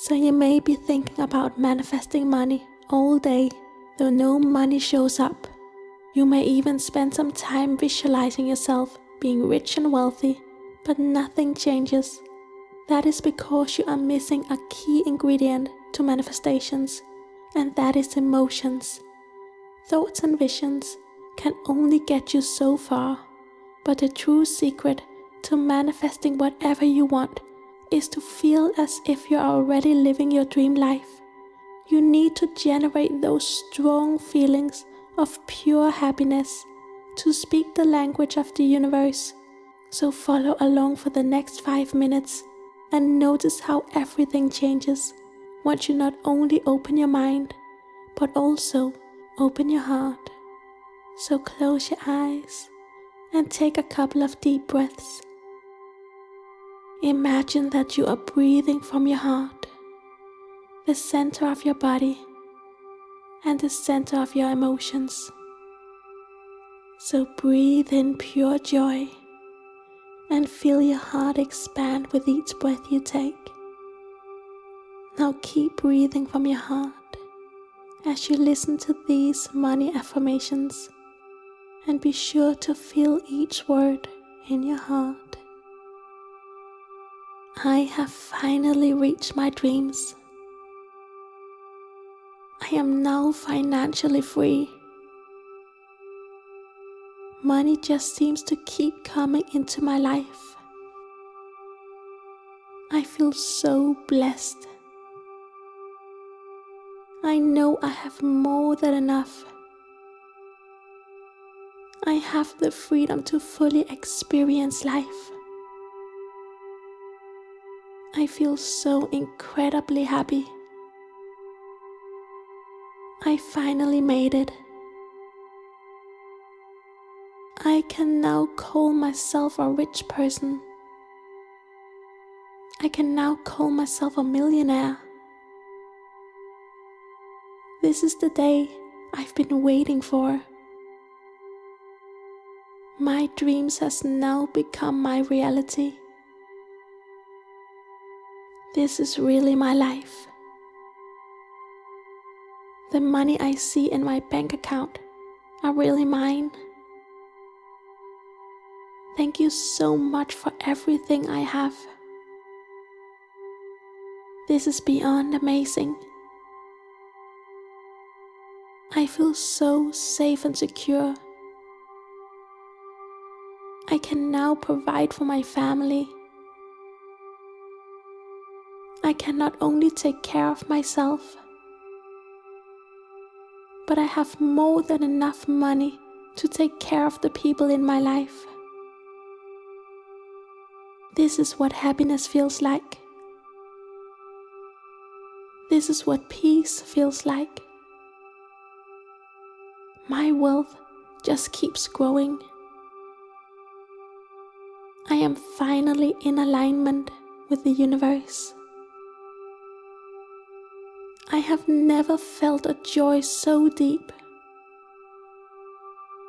So you may be thinking about manifesting money all day, though no money shows up. You may even spend some time visualizing yourself being rich and wealthy, but nothing changes. That is because you are missing a key ingredient to manifestations, and that is emotions. Thoughts and visions can only get you so far, but the true secret to manifesting whatever you want is to feel as if you are already living your dream life. You need to generate those strong feelings of pure happiness to speak the language of the universe. So follow along for the next 5 minutes and notice how everything changes once you not only open your mind, but also open your heart. So close your eyes and take a couple of deep breaths. Imagine that you are breathing from your heart, the center of your body, and the center of your emotions. So breathe in pure joy and feel your heart expand with each breath you take. Now keep breathing from your heart as you listen to these money affirmations, and be sure to feel each word in your heart. I have finally reached my dreams. I am now financially free. Money just seems to keep coming into my life. I feel so blessed. I know I have more than enough. I have the freedom to fully experience life. I feel so incredibly happy. I finally made it. I can now call myself a rich person. I can now call myself a millionaire. This is the day I've been waiting for. My dreams has now become my reality. This is really my life. The money I see in my bank account are really mine. Thank you so much for everything I have. This is beyond amazing. I feel so safe and secure. I can now provide for my family. I can not only take care of myself, but I have more than enough money to take care of the people in my life. This is what happiness feels like. This is what peace feels like. My wealth just keeps growing. I am finally in alignment with the universe. I have never felt a joy so deep.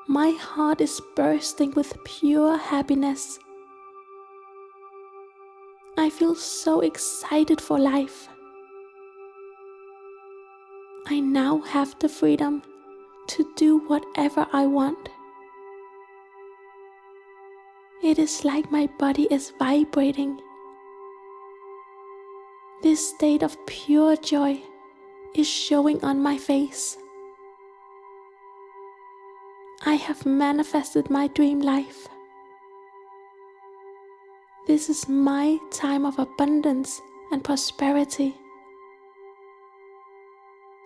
My heart is bursting with pure happiness. I feel so excited for life. I now have the freedom to do whatever I want. It is like my body is vibrating. This state of pure joy is showing on my face. I have manifested my dream life. This is my time of abundance and prosperity.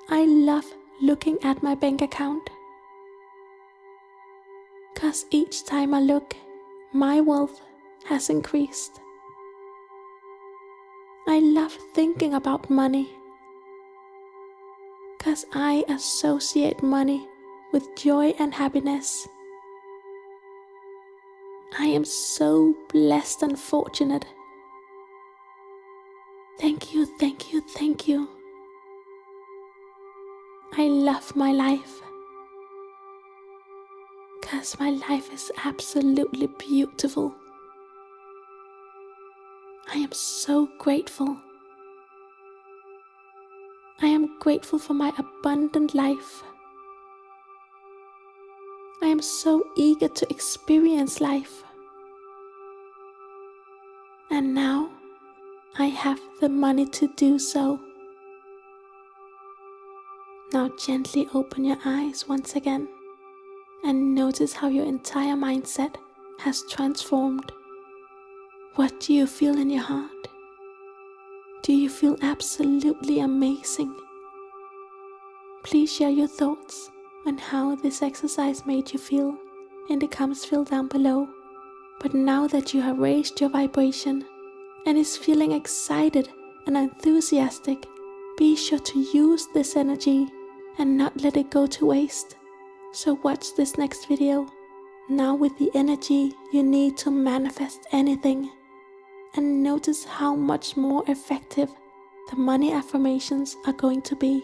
I love looking at my bank account, 'cause each time I look, my wealth has increased. I love thinking about money, 'cause I associate money with joy and happiness. I am so blessed and fortunate. Thank you, thank you, thank you. I love my life, 'cause my life is absolutely beautiful. I am so grateful. I am grateful for my abundant life. I am so eager to experience life. And now I have the money to do so. Now gently open your eyes once again and notice how your entire mindset has transformed. What do you feel in your heart? Do you feel absolutely amazing? Please share your thoughts on how this exercise made you feel in the comments field down below. But now that you have raised your vibration and is feeling excited and enthusiastic, be sure to use this energy and not let it go to waste. So watch this next video now with the energy you need to manifest anything, and notice how much more effective the money affirmations are going to be.